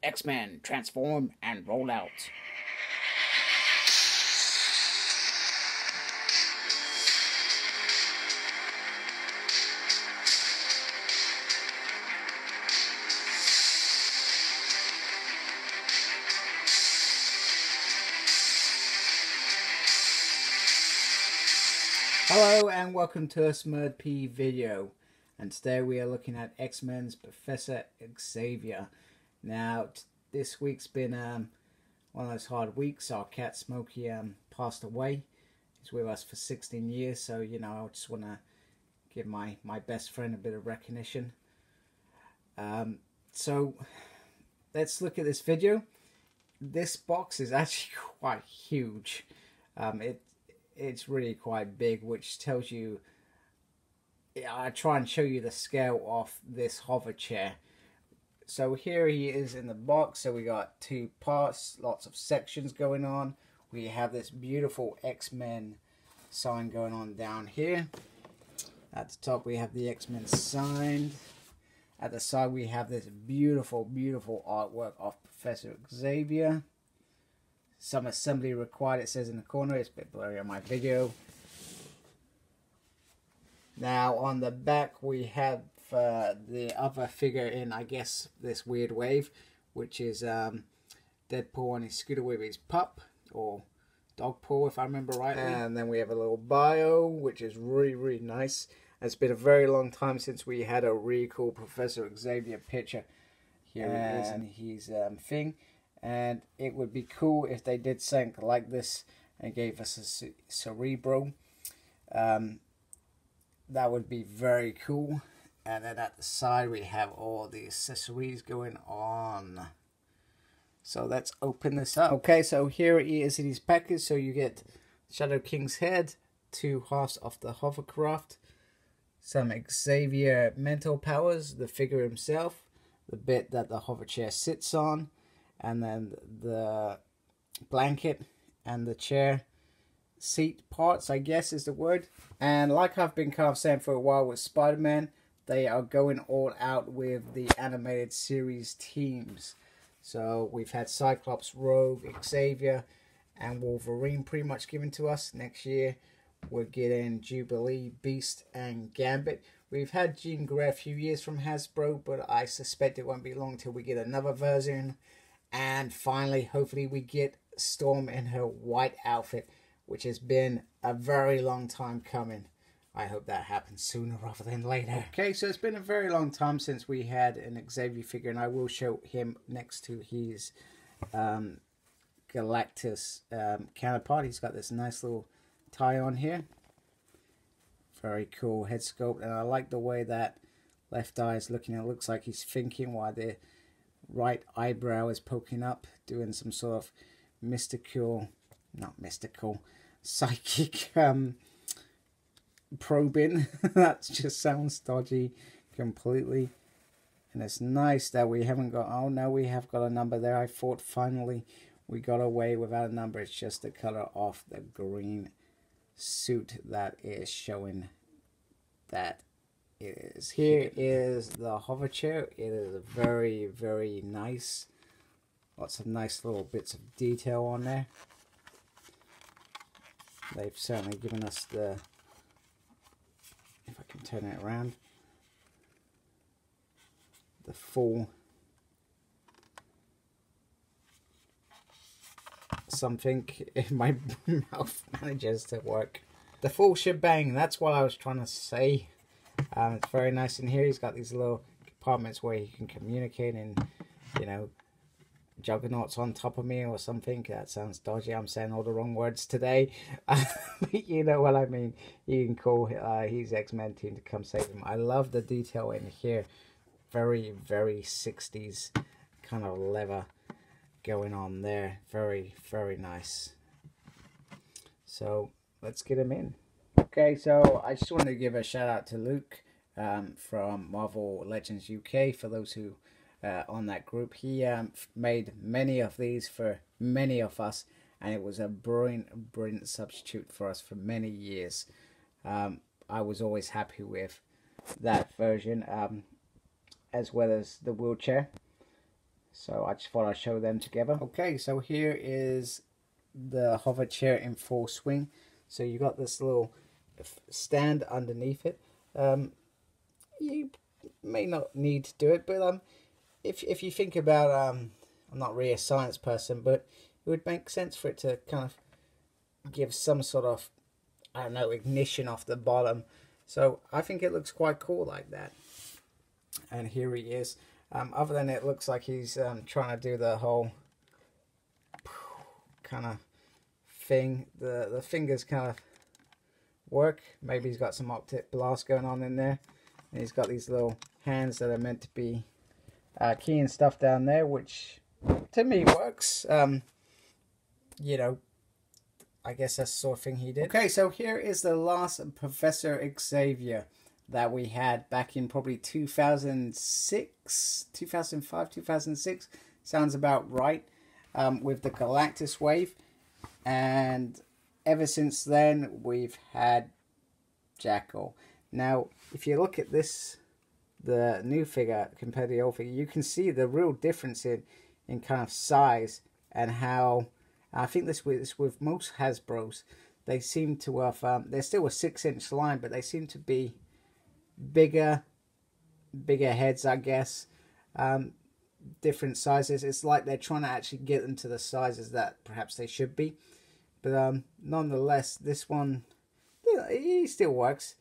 X-Men transform and roll out. Hello and welcome to a Smurd P video, and today we are looking at X-Men's Professor Xavier. Now this week's been one of those hard weeks. Our cat Smokey passed away. He's with us for 16 years, so you know I just want to give my best friend a bit of recognition. So let's look at this video. This box is actually quite huge. It's really quite big, which tells you, I try and show you the scale of this hover chair. So here he is in the box. So we got two parts, lots of sections going on. We have this beautiful X-Men sign going on down here. At the top we have the X-Men signed. At the side we have this beautiful artwork of Professor Xavier. Some assembly required, it says in the corner. It's a bit blurry on my video. Now on the back we have the other figure in, I guess, this weird wave, which is Deadpool on his scooter with his pup, or dog paw if I remember rightly. And then we have a little bio, which is really nice. It's been a very long time since we had a really cool Professor Xavier picture. Here he is in his thing. And it would be cool if they did something like this and gave us a Cerebro. That would be very cool. And then at the side we have all the accessories going on. So let's open this up. Okay, so here it is in his package. So you get Shadow King's head, two halves of the hovercraft, some Xavier mental powers, the figure himself, the bit that the hover chair sits on, and then the blanket and the chair seat parts, I guess is the word. And like I've been kind of saying for a while with Spider-Man, they are going all out with the animated series teams. So we've had Cyclops, Rogue, Xavier, and Wolverine pretty much given to us. Next year we're getting Jubilee, Beast, and Gambit. We've had Jean Grey a few years from Hasbro, but I suspect it won't be long till we get another version. And finally, hopefully we get Storm in her white outfit, which has been a very long time coming. I hope that happens sooner rather than later. Okay, so it's been a very long time since we had an Xavier figure, and I will show him next to his Galactus counterpart. He's got this nice little tie on here. Very cool head sculpt, and I like the way that left eye is looking. It looks like he's thinking while the right eyebrow is poking up, doing some sort of psychic probing. That just sounds dodgy completely. And it's nice that we haven't got, oh no, we have got a number there. I thought finally we got away without a number. It's just the color of the green suit that is showing that it is. Here is the hover chair. It is very nice. Lots of nice little bits of detail on there. They've certainly given us the, if I can turn it around, the full something in my mouth manages to work. The full shebang, that's what I was trying to say. It's very nice in here. He's got these little compartments where he can communicate, and you know, Juggernaut's on top of me or something. That sounds dodgy. I'm saying all the wrong words today. But you know what I mean. You can call his X-Men team to come save him. I love the detail in here. Very 60s kind of leather going on there. Very nice. So let's get him in. Okay, so I just wanted to give a shout out to Luke from Marvel Legends UK. For those who on that group, he made many of these for many of us, and it was a brilliant substitute for us for many years. I was always happy with that version, as well as the wheelchair. So I just thought I'd show them together. Okay, so here is the hover chair in full swing. So you got this little stand underneath it. You may not need to do it, but if you think about I'm not really a science person, but it would make sense for it to kind of give some sort of, I don't know, ignition off the bottom. So I think it looks quite cool like that. And here he is. Other than it looks like he's trying to do the whole kind of thing. The fingers kind of work. Maybe he's got some optic blast going on in there. And he's got these little hands that are meant to be keying stuff down there, which to me works. You know, I guess that's the sort of thing he did. Okay, so here is the last Professor Xavier that we had back in probably 2006, 2005, 2006. Sounds about right, with the Galactus wave. And ever since then, we've had Jackal. Now, if you look at this, the new figure compared to the old figure, you can see the real difference in kind of size and how, I think this with most Hasbros, they seem to have, they're still a 6-inch line, but they seem to be bigger heads, I guess, different sizes. It's like they're trying to actually get them to the sizes that perhaps they should be. But nonetheless, this one, he still works.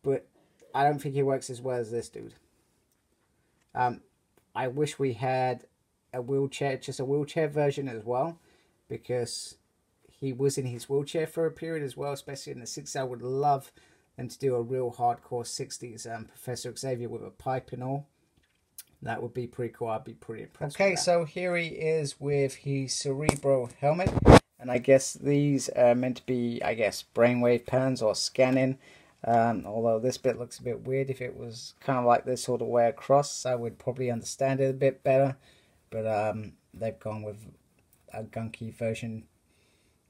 But I don't think he works as well as this dude. I wish we had a wheelchair, just a wheelchair version as well, because he was in his wheelchair for a period as well, especially in the 60s. I would love them to do a real hardcore 60s Professor Xavier with a pipe and all. That would be pretty cool. I'd be pretty impressed. Okay, so here he is with his Cerebro helmet. And I guess these are meant to be, I guess, brainwave patterns or scanning. Although this bit looks a bit weird. If it was kind of like this all the way across, I would probably understand it a bit better. But they've gone with a gunky version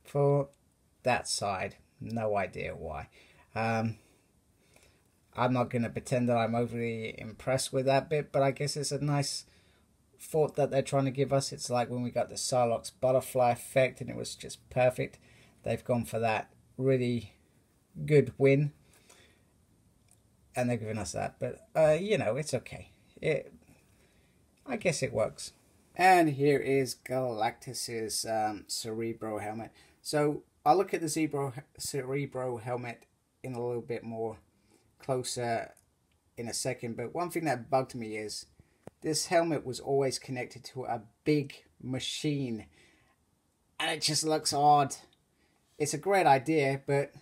for that side. No idea why. I'm not going to pretend that I'm overly impressed with that bit, but I guess it's a nice thought that they're trying to give us. It's like when we got the Psylocke butterfly effect and it was just perfect. They've gone for that really good win. And they're giving us that. But, you know, it's okay. I guess it works. And here is Galactus's Cerebro helmet. So, I'll look at the Cerebro helmet in a little bit more closer in a second. But one thing that bugged me is this helmet was always connected to a big machine. And it just looks odd. It's a great idea, but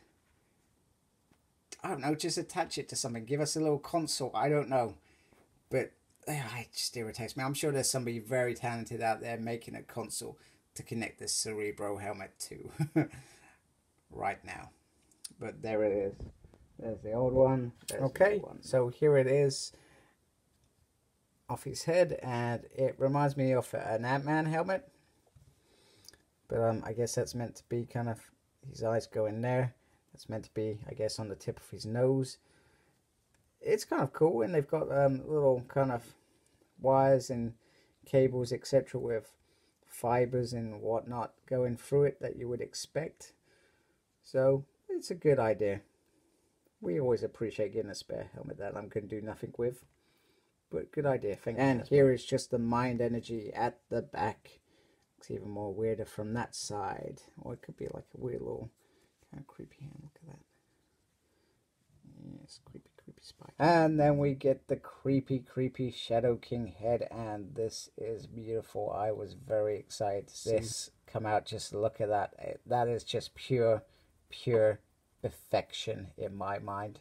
I don't know, just attach it to something. Give us a little console. I don't know. But it just irritates me. I'm sure there's somebody very talented out there making a console to connect this Cerebro helmet to right now. But there it is. There's the old one. Okay, so here it is off his head. And it reminds me of an Ant-Man helmet. But I guess that's meant to be kind of, his eyes go in there. It's meant to be, I guess, on the tip of his nose. It's kind of cool, and they've got little kind of wires and cables, etc., with fibers and whatnot going through it that you would expect. So it's a good idea. We always appreciate getting a spare helmet that I'm going to do nothing with, but good idea. Thank you. And here is just the mind energy at the back. It's even more weirder from that side, or it could be like a weird little kind of creepy hand. Look at that. Yes, creepy spike. And then we get the creepy Shadow King head, and this is beautiful. I was very excited to see this come out. Just look at that. That is just pure perfection in my mind.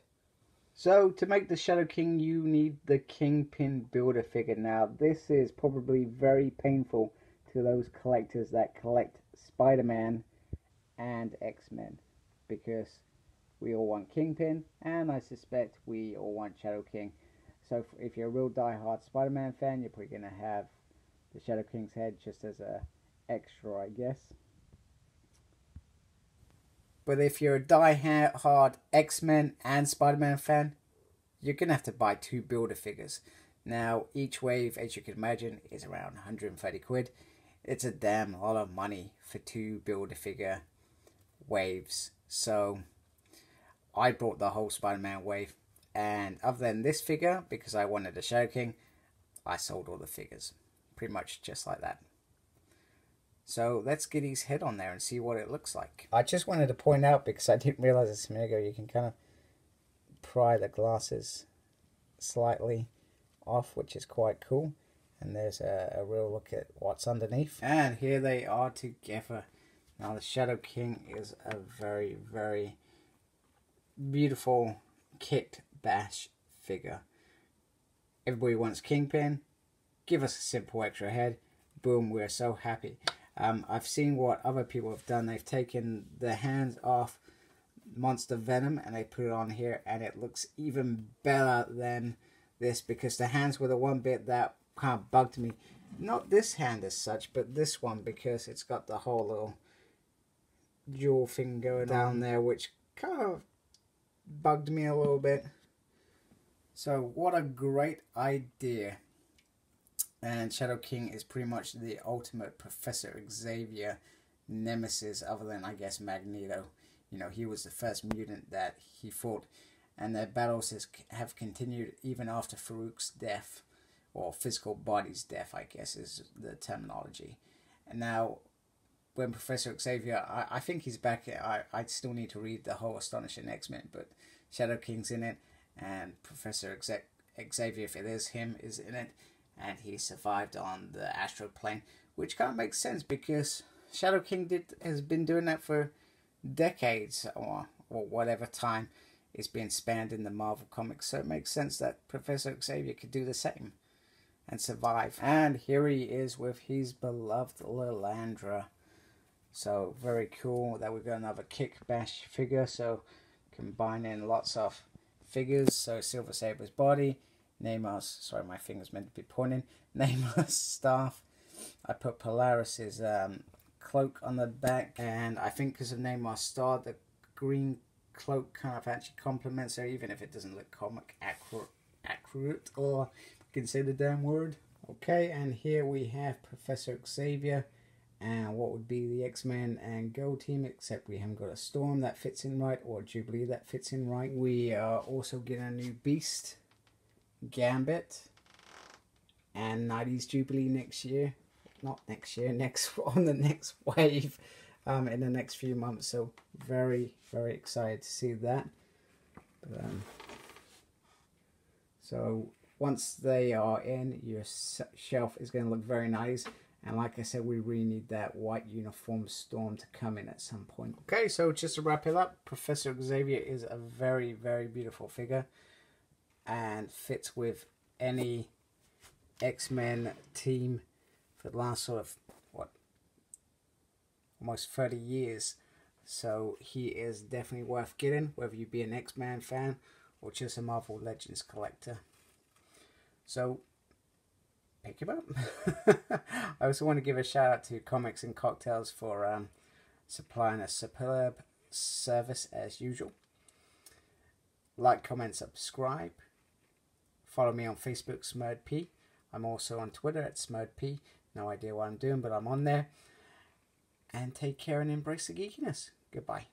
So to make the Shadow King, you need the Kingpin Builder figure. Now this is probably very painful to those collectors that collect Spider-Man and X-Men, because we all want Kingpin, and I suspect we all want Shadow King. So if you're a real die-hard Spider-Man fan, you're probably going to have the Shadow King's head just as a extra, I guess. But if you're a die-hard X-Men and Spider-Man fan, you're going to have to buy 2 Builder figures. Now, each wave, as you can imagine, is around 130 quid. It's a damn lot of money for 2 Build-A-Figure waves. So, I bought the whole Spider-Man wave. And other than this figure, because I wanted a Shadow King, I sold all the figures. Pretty much just like that. So, let's get his head on there and see what it looks like. I just wanted to point out, because I didn't realize this a minute ago, you can kind of pry the glasses slightly off, which is quite cool. And there's a real look at what's underneath. And here they are together. Now the Shadow King is a very, very beautiful kicked bash figure. Everybody wants Kingpin. Give us a simple extra head. Boom, we're so happy. I've seen what other people have done. They've taken the hands off Monster Venom and they put it on here, and it looks even better than this, because the hands were the one bit that kind of bugged me. Not this hand as such, but this one, because it's got the whole little jewel thing going down there, which kind of bugged me a little bit. So what a great idea. And Shadow King is pretty much the ultimate Professor Xavier nemesis, other than, I guess, Magneto. You know, he was the first mutant that he fought. And their battles have continued even after Farouk's death, or physical body's death, I guess is the terminology. And now, when Professor Xavier, I think he's back. I still need to read the whole Astonishing X-Men, but Shadow King's in it, and Professor Xavier, if it is him, is in it, and he survived on the astral plane, which kind of makes sense, because Shadow King has been doing that for decades, or whatever time is being spanned in the Marvel comics, so it makes sense that Professor Xavier could do the same and survive. And here he is with his beloved Lilandra. So very cool that we've got another Kick Bash figure, so combining lots of figures. So Silver Sabre's body, Nemo's, sorry my finger's meant to be pointing, Nemo's staff. I put Polaris's cloak on the back, and I think because of Nemo's star, the green cloak kind of actually complements her, even if it doesn't look comic accurate, or you can say the damn word. Okay, and here we have Professor Xavier and what would be the X-Men and Go Team, except we haven't got a Storm that fits in right, or Jubilee that fits in right. We are also getting a new Beast, Gambit, and 90s Jubilee next year. Not next year, on the next wave. In the next few months, so very, very excited to see that. So once they are in, your shelf is going to look very nice, and like I said, we really need that white uniform Storm to come in at some point. Okay, so just to wrap it up, Professor Xavier is a very, very beautiful figure and fits with any X-Men team for the last sort of almost 30 years, so he is definitely worth getting, whether you be an X-Men fan or just a Marvel Legends collector. So pick him up. I also want to give a shout out to Comics and Cocktails for supplying a superb service as usual. Like, comment, subscribe. Follow me on Facebook, SmurredP. I'm also on Twitter at SmurredP. No idea what I'm doing, but I'm on there. And take care and embrace the geekiness. Goodbye.